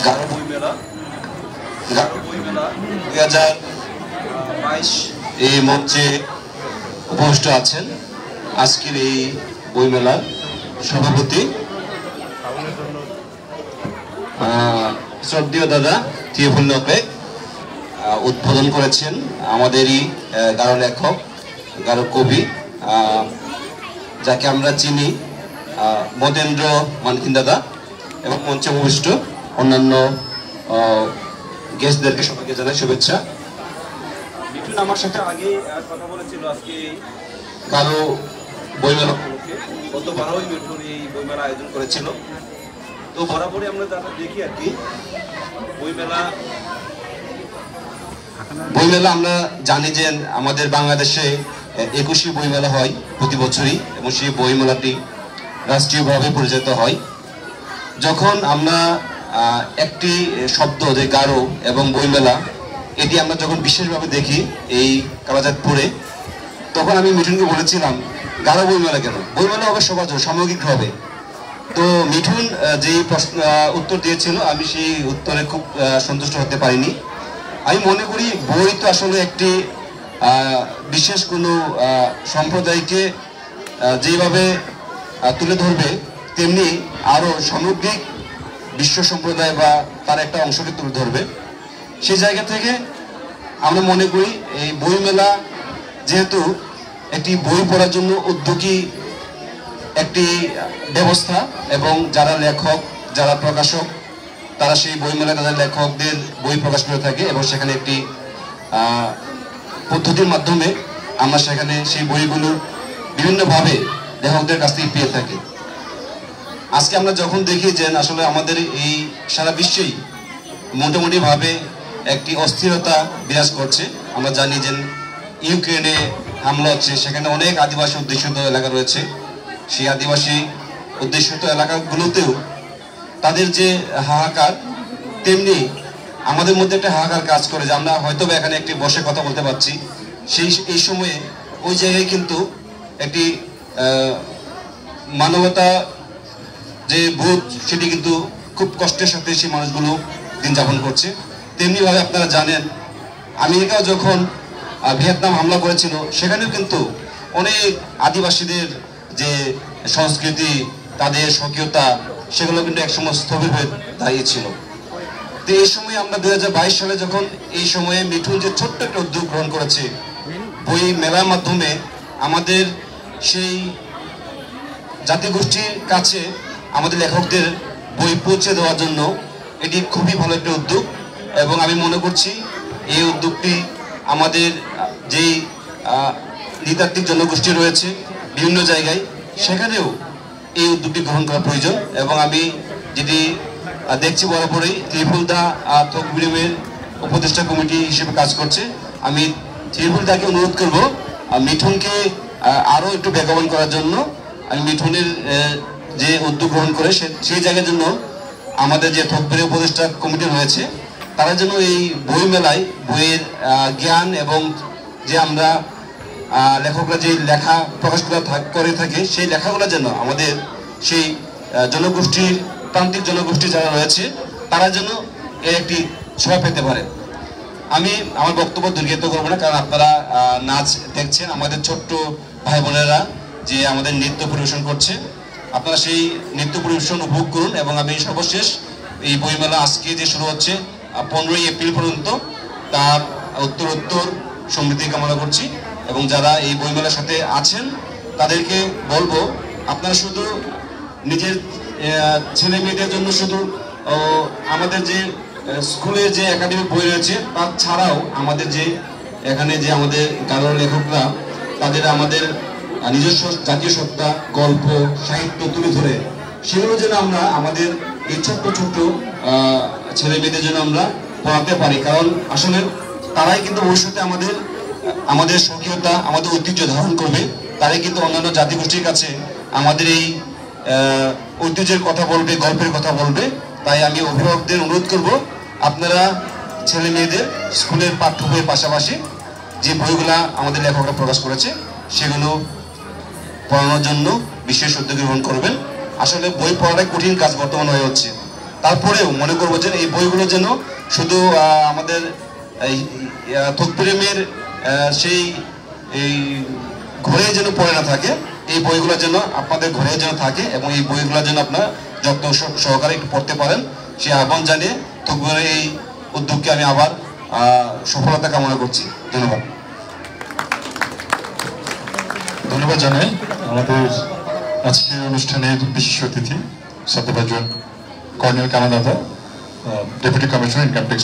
গারো বইমেলা 2022 এই মঞ্চে উপস্থিত আছেন আজকের এই বইমেলার সভাপতি শ্রদ্ধেয় দাদা থিওফিল্ডকে উদ্বোধন করেছেন আমাদেরই গারো লেখক গারো কবি যাকে আমরা চিনি মদেন্দ্র মানকিন দাদা এবং মঞ্চে উপবিষ্ট অন্যান্য গেস্টদেরকে সবাইকে জানাই শুভেচ্ছা। মিঠুন আমার সাথে আগে কথা বলেছিল আজকে গারো বইমেলা উপলক্ষে, গত 12ই মিঠুন এই বইমেলা আয়োজন করেছিল। তো বরাবরই আমরা যারা দেখি আর কি বইমেলা আমরা জানি যে আমাদের বাংলাদেশে 21ই বইমেলা হয় প্রতি বছরই এবং সেই বইমেলাটি রাষ্ট্রীয়ভাবে পরিচালিত হয়। যখন আমরা একটি শব্দ যে গারো এবং বইমেলা এটি আমরা যখন বিশেষভাবে দেখি এই কালাজাতপুরে, তখন আমি মিঠুনকে বলেছিলাম গারো বইমেলা কেন, বইমেলা হবে সবার জন্য সামগ্রিকভাবে। তো মিঠুন যেই প্রশ্ন উত্তর দিয়েছিল আমি সেই উত্তরে খুব সন্তুষ্ট হতে পারিনি। আমি মনে করি বই তো আসলে একটি বিশেষ কোনো সম্প্রদায়কে যেভাবে তুলে ধরবে তেমনি আরও সামগ্রিক বিশ্ব সম্প্রদায় বা তার একটা অংশকে তুলে ধরবে। সেই জায়গা থেকে আমরা মনে করি এই বইমেলা যেহেতু একটি বই পড়ার জন্য উদ্যোগী একটি ব্যবস্থা এবং যারা লেখক যারা প্রকাশক তারা সেই বইমেলায় তাদের লেখকদের বই প্রকাশ করে থাকে এবং সেখানে একটি পদ্ধতির মাধ্যমে আমরা সেখানে সেই বইগুলো বিভিন্নভাবে লেখকদের কাছ থেকে পেয়ে থাকি। আজকে আমরা যখন দেখি যে আসলে আমাদের এই সারা বিশ্বেই মোটামুটিভাবে একটি অস্থিরতা বিরাজ করছে। আমরা জানি যে ইউক্রেনে হামলা হচ্ছে, সেখানে অনেক আদিবাসী অধ্যুষিত এলাকা রয়েছে। সেই আদিবাসী অধ্যুষিত এলাকাগুলোতেও তাদের যে হাহাকার, তেমনি আমাদের মধ্যে একটা হাহাকার কাজ করে যে আমরা হয়তো এখানে একটি বসে কথা বলতে পারছি, এই সময়ে ওই জায়গায় কিন্তু একটি মানবতা যে বোধ সেটি কিন্তু খুব কষ্টের সাথে সেই মানুষগুলো দিন যাপন করছে। তেমনিভাবে আপনারা জানেন আমেরিকাও যখন ভিয়েতনাম হামলা করেছিল সেখানেও কিন্তু অনেক আদিবাসীদের যে সংস্কৃতি তাদের স্বকীয়তা সেগুলো কিন্তু একসময় স্থবির হয়ে দাঁড়িয়েছিল। তো এই সময় আমরা 2022 সালে যখন এই সময়ে মিঠুন যে ছোট্ট একটা উদ্যোগ গ্রহণ করেছে বই মেলার মাধ্যমে আমাদের সেই জাতিগোষ্ঠীর কাছে আমাদের লেখকদের বই পৌঁছে দেওয়ার জন্য এটি খুবই ভালো একটা উদ্যোগ এবং আমি মনে করছি এই উদ্যোগটি আমাদের যেই নৃতাত্ত্বিক জনগোষ্ঠী রয়েছে বিভিন্ন জায়গায় সেখানেও এই উদ্যোগটি গ্রহণ করা প্রয়োজন। এবং আমি যেটি দেখছি বরাবরই ত্রিপুলদা তকবিরের উপদেষ্টা কমিটি হিসেবে কাজ করছে। আমি ত্রিপুলদাকে অনুরোধ করব মিঠুনকে আরও একটু বেগবান করার জন্য। আমি মিঠুনের যে উদ্যোগ গ্রহণ করে সেই জায়গার জন্য আমাদের যে তকবিরের উপদেষ্টা কমিটি রয়েছে তারা যেন এই বই মেলায় বইয়ের জ্ঞান এবং যে আমরা লেখকরা যে লেখা প্রকাশ করে থাকে সেই লেখাগুলো যেন আমাদের সেই জনগোষ্ঠীর প্রান্তিক জনগোষ্ঠী যারা রয়েছে তারা যেন এর একটি ছোঁয়া পেতে পারে। আমি আমার বক্তব্য দীর্ঘায়িত করবো না, কারণ আপনারা নাচ দেখছেন, আমাদের ছোট্ট ভাই বোনেরা যে আমাদের নৃত্য পরিবেশন করছে, আপনারা সেই নৃত্য পরিবেশন উপভোগ করুন। এবং আমি সর্বশেষ এই বইমেলা আজকে যে শুরু হচ্ছে 15ই এপ্রিল পর্যন্ত তার উত্তরোত্তর সমৃদ্ধি কামনা করছি। এবং যারা এই বইমেলার সাথে আছেন তাদেরকে বলবো আপনারা শুধু নিজের ছেলে মেয়েদের জন্য শুধু আমাদের যে স্কুলে যে একাডেমিক বই রয়েছে তার ছাড়াও আমাদের যে এখানে যে আমাদের গারো লেখকরা তাদের আমাদের নিজস্ব জাতীয় সত্তা গল্প সাহিত্য তুলে ধরে সেগুলো যেন আমরা আমাদের এই ছোট্ট ছোট্ট ছেলে মেয়েদের জন্য আমরা পড়াতে পারি। কারণ আসলে তারাই কিন্তু ভবিষ্যতে আমাদের স্বকীয়তা আমাদের ঐতিহ্য ধারণ করবে, তারাই কিন্তু অন্যান্য জাতিগোষ্ঠীর কাছে আমাদের এই ঐতিহ্যের কথা বলবে, গল্পের কথা বলবে। তাই আমি অভিভাবকদের অনুরোধ করব আপনারা ছেলে মেয়েদের স্কুলের পাঠ্য বইয়ের পাশাপাশি যে বইগুলা আমাদের লেখকরা প্রকাশ করেছে সেগুলো পড়ানোর জন্য বিশেষ উদ্যোগ গ্রহণ করবেন। আসলে বই পড়াটাই কঠিন কাজ বর্তমান হয়ে হচ্ছে। তারপরেও মনে করবো যে এই বইগুলো যেন শুধু আমাদের এই তকপ্রেমের সেই এই ঘরে যেন পড়ে না থাকে, এই বইগুলো যেন আপনাদের ঘরে যেন থাকে এবং এই বইগুলো যেন আপনার যত্ন সহকারে একটু পড়তে পারেন, সেই আহ্বান জানিয়ে তকপ্রেমের এই উদ্যোগকে আমি আবার সফলতা কামনা করছি। ধন্যবাদ। ধন্যবাদ জানাই আমাদের আজকের অনুষ্ঠানের বিশেষ অতিথি শ্রদ্ধাভাজন কর্নেল কামাল দাদা, ডেপুটি কমিশনার ইনকাম ট্যাক্স।